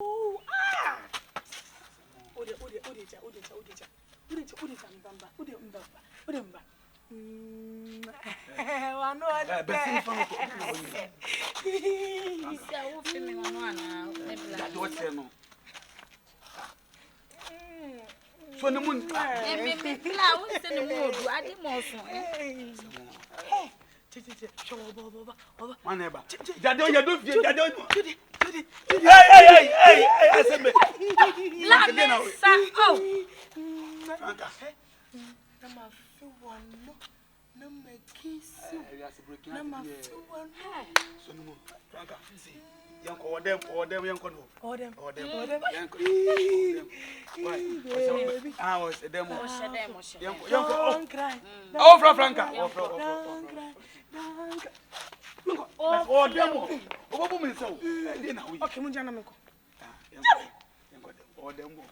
Oh, ah. Ode mbamba. Wano ade. Besin Franka. Sia wo fi me wano ana nebla. That what say no. So no mun. Me bla wo se no modu ade mo so. Baba. Maneba. Jadon you do Judy. Hey, I said me. La me sa oh. Franka. Na ma fi wano. Na ma kisi. Na ma fi wano. So no Franka. See. Yanko odem yanko no. Odem. Yanko. Why? Was a demo. Yanko. Oh, Franka. Oh, demo. Oh, woman so. Okay, munjana meko. Yanko. Oh, demo.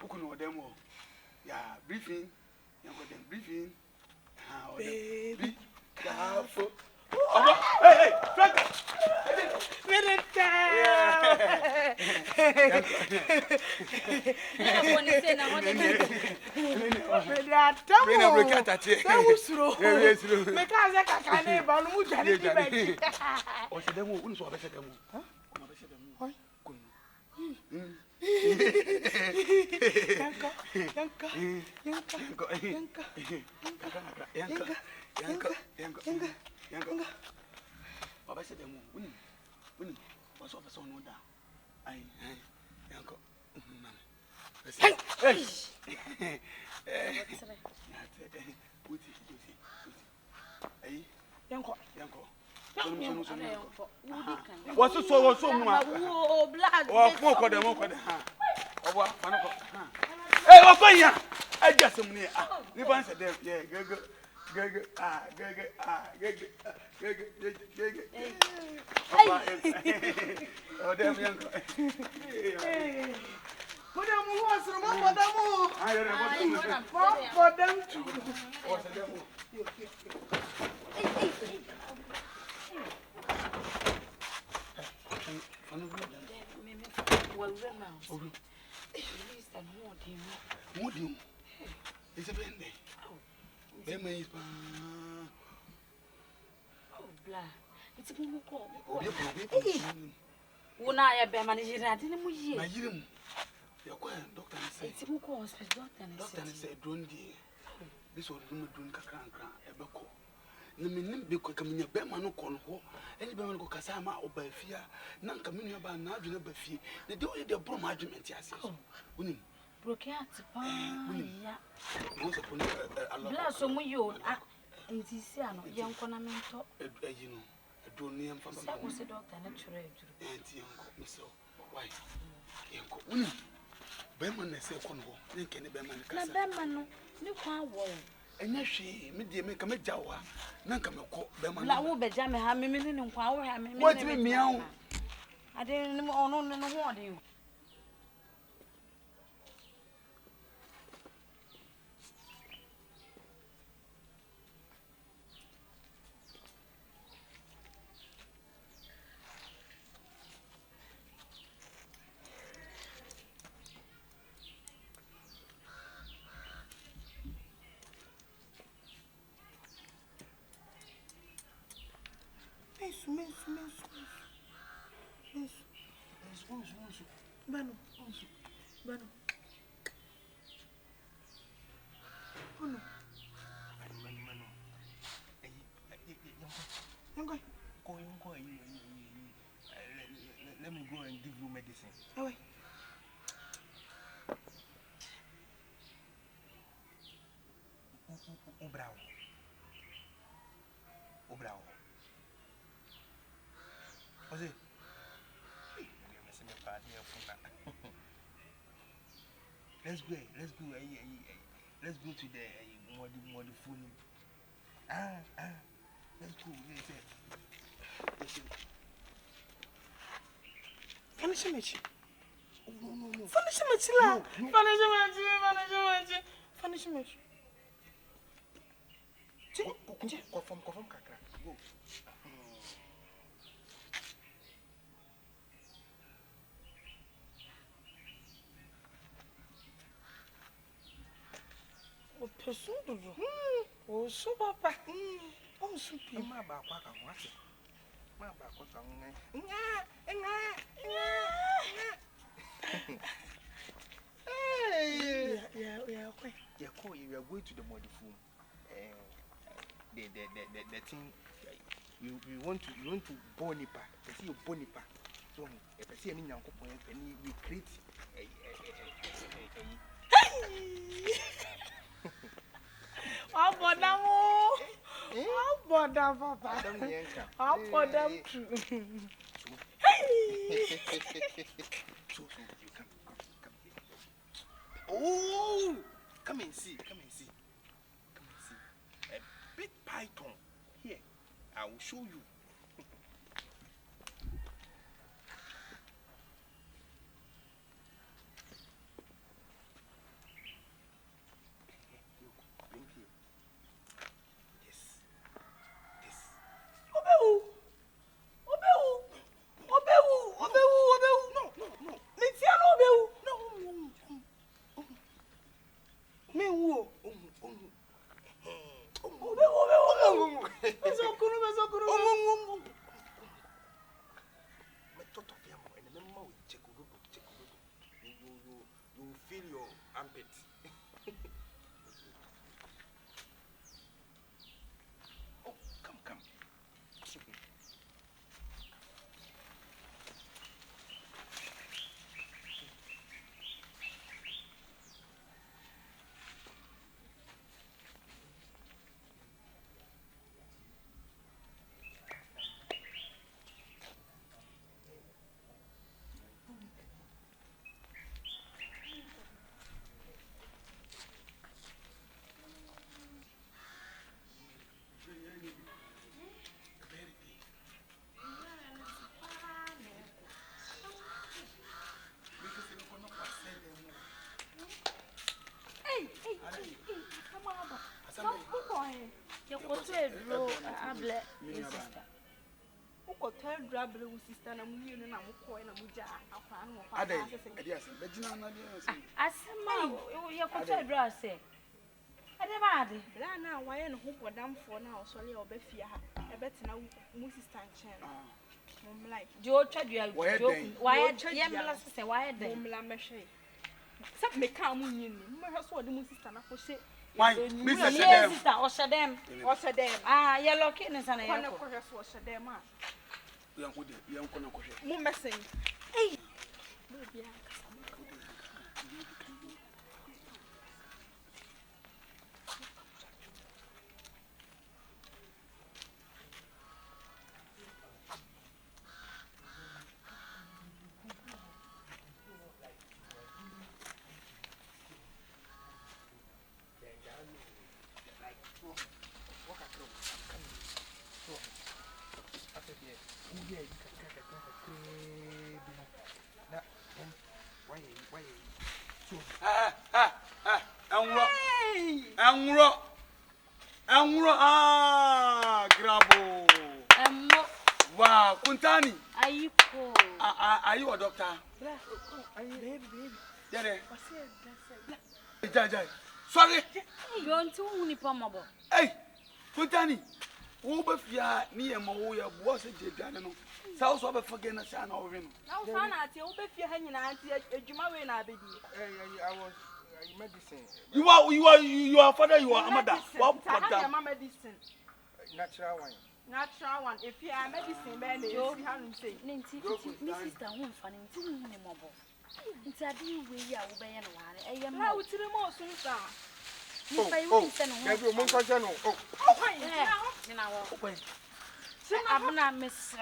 Ukuno demo. Yeah, briefing. Yanko dem briefing. Baby. Careful. Hey, Franka. What's up, son? No, I Yanko. What's so much? Oh, blood. Oh, hey, what's going on? I just am near. You want to them? Yeah, go. Oh, damn young. Put them once, remember them all. I don't know For them too. what's the demo. Well, now. What do you? It's a bend. Them is Oh, blah. It's a good call. Una ya be manage that in a muye. my year. Your doctor said, It's a good call, doctor said, don't this was room doing crank, a buckle. No meaning because coming a bear man no call ho, any bear go Casama or by fear, none coming about now, you never fear. They do it the brom argument, yes. Winning. Broke out, yeah. Once upon a lot. Bless some you, and this young conamento. You know, a drone from That was a doctor, naturally. Auntie Uncle, Miss Why? Uncle, winning. Bearman, I say, Congo, then can the bearman cast. Bearman, no one wall. And yes, she, media make a mejawa, none come a call, bearman. I will be jamming her million and power. What do you mean? I didn't know no what you. Bano. Oh no. Let me go and give you medicine. Oh, wait. Bravo. What's it? Let's go. Let's go to the more phone. Let's go. Finish him. No. Finish him. Confirm, Kakra. Go. Pesundo. Oh, so papa. Oh, so people. Ma ba kwa ka ho ase. Ma ba kwa ka nga. Hey. Yeah. Okay. Yeah, cool. You are going to the modifu. The thing. You want to bonipa. You see you bonipa. So if I see any young couple, and we create Oh, bother, papa. Oh, bother, true. So you come here. Oh, come and see. A big python here. I will show you. You feel your armpit. Oh, come. Why? Mr. Sister, or Shadam. Ah, you're looking in Sana. Hey, Angro, grabo. Wow, Kuntani. are you cool? Are you a doctor? Baby. Jai. Sorry. You want to Unipomabo? Hey, Kuntani. Who be fear near Moya was a Jano. South of a forgetting a son of him. Now, Fana, you'll be your hanging auntie at Jumaway Abbey. I was medicine. You are father, you are mother. What medicine? Natural one. Natural one. If you are medicine, man, you haven't said. Mrs. Down funny to Unimabo. It's a deal we are obeying one. I am now to the most soon. If I will send I'm not Miss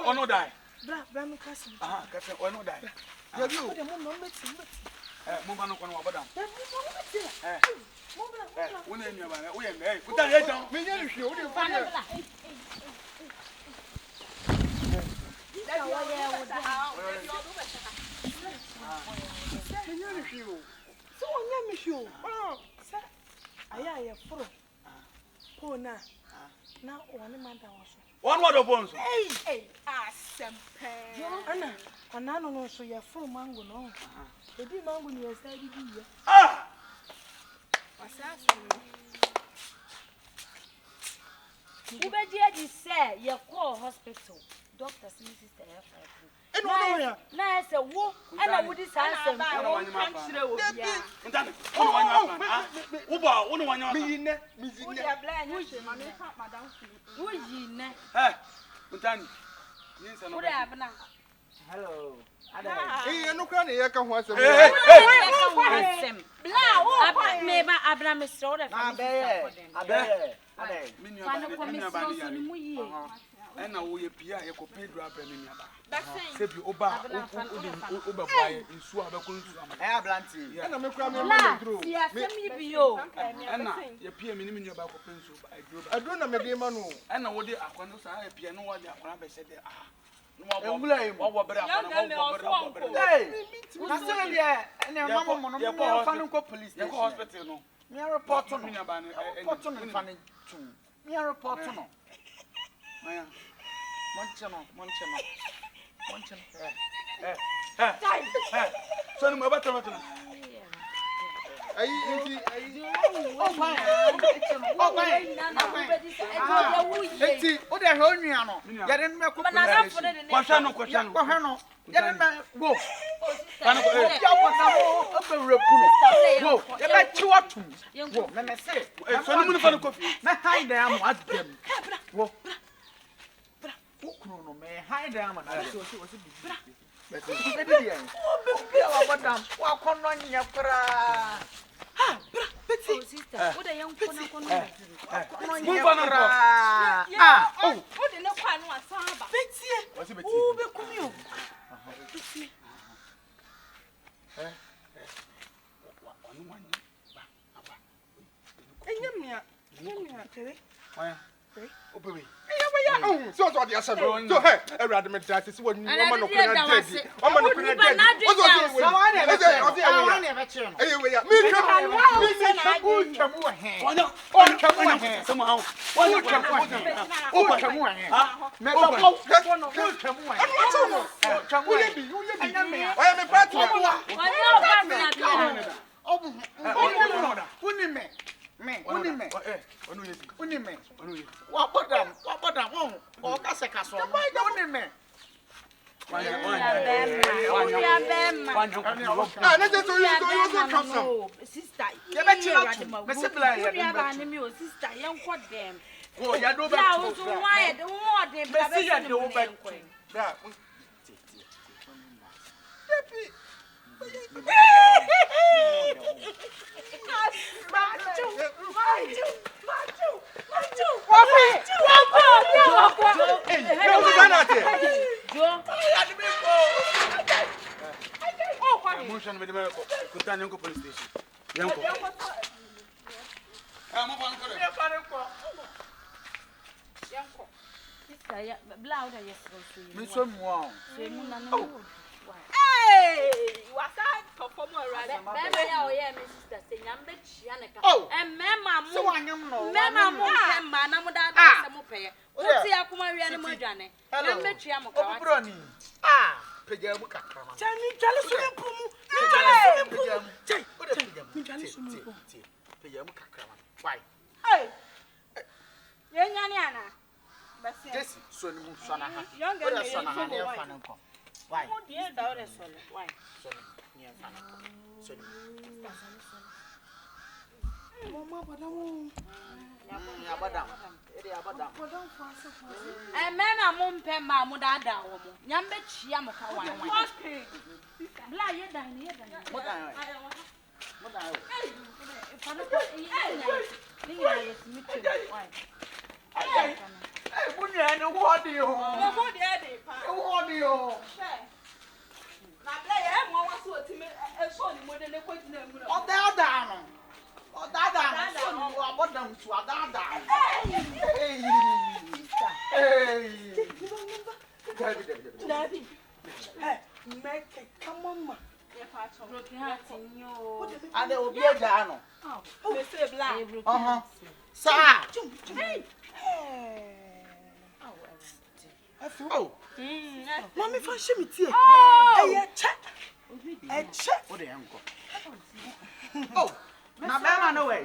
or no die. Black cousin. Or no die. Have you? Mumano con Wabadam. When one word of bones. Hey, Ana no so ya from mango no. Ebi mango ni esa di bi ya. Asaso. Ubeji adi say you call hospital. Doctor see sister here for No. Na say wo ana wo di say asem. Kanchire wo bia. Kuntani. Ono wanya plan. Uba, ono wanya. Wo dia bla nya hwe ma me ka madam fu. Wo yi ne. Kuntani. Ninsa no. Wo da abna. Hello. Hey, no kra na ye ka ho asem. Bla wo me ba abna me sro da fa. Abe. Minua ba ni mu yi. Ena wo ye pia ye ko pedro abra minua ba. Se bi oba oba boy nsu abekọ nsu ama. Ablanti. Ena me kra me dro. Si asem yi bi yo. Ena ye pia me ni minua ba ko pensu ba adro na me de ma no. Ena wo de akwa sa ye pia no wo de akwa ba se de Ewula yi wo bere akwa wo bere. Hey. Na se de ena mama mo no me fa no ko police station. Ye ko hospital no. Me report no. Minua ba ni report no fa no tum. Me report no. Maya. Moncheno. So no ba tama tama. Ayi. Eti, o de ho nua no. Ya de me ko. Kwahwa no. Ya de me go. Kana ko ya ko na ho abewre pu no. Go. Ya be chiwa tum. Go. Me say. So no mu fa no kofi. Na hide am adem. Go. Ukunu no me hide am na so bi. But e dey here. O be wa badam. Wa kono nya kra. Oh sister, wo da yan kono. Move on. Wo de ne kwa no asan ba. Betie. Wo be kumi o. Betie. Enyamia tere. Why? Obewe. So the answer. So hey, everybody me that is what you want no kuna dead. O ma no kuna dead. O so so we. Hey we ya. Me twamu he. O twamu he. Somehow. O twamu he. Me ba twamu he. Twamu he. Oya me pa twamu. Unime. Wa bodam. O ka se ka so. Unime. Na je to you so come so. Sister, ye be chira. Me se bla ye. Me sister, yen ko dem. Oh, ya do be. Ya o so why the more dem bla be se no be. Da. Kuntani ko police station. Yanko. Mo fa nko. Yanko. Sister, ya bla o da yesro so. Me so mu o. So mu na no. Hey, wasa perform already. Bebe ya o ye me sister say nyambe chia ne ka. Mema mu. So wanyam no. Mema mu kemba na mu da da se mu peye. O ti akuma wi ane mu adwane. Nyambe chia mu ka wa. Obroni. Peja mu kakra ma. Chale so ne pumu. Peja mu kakra ma. Why? Hey. Ye nyane ana. Basi. Jesi so ni mu so na ha. Younger me so na ha ne fa nko. Why? Mo die da o de so le. Why? So ni fa nko. So ni. Mama badam. Ya badam. Ede ya badam. Badam fasa. Mema mu mpe ma mu da da wo mu. Nyambe chia mu ka wan. Bla ye dan. Mo dan. Fa no ko ni ya yes mi tu. Why? Hey, bunye ni wo di ho. Mo die de pa. Wo di ho. Na bla ye mo wa so ti me so ni mo de ne ko jina mu. Odada no. So ni wo abodam tu odada. Hey. David. Hey, make come on ma. Broken heart nyo. Ade obi eja no. Me say bla. Sa. Hey. Oh. Mommy for shame it here. Check. Oh, now Bama no way.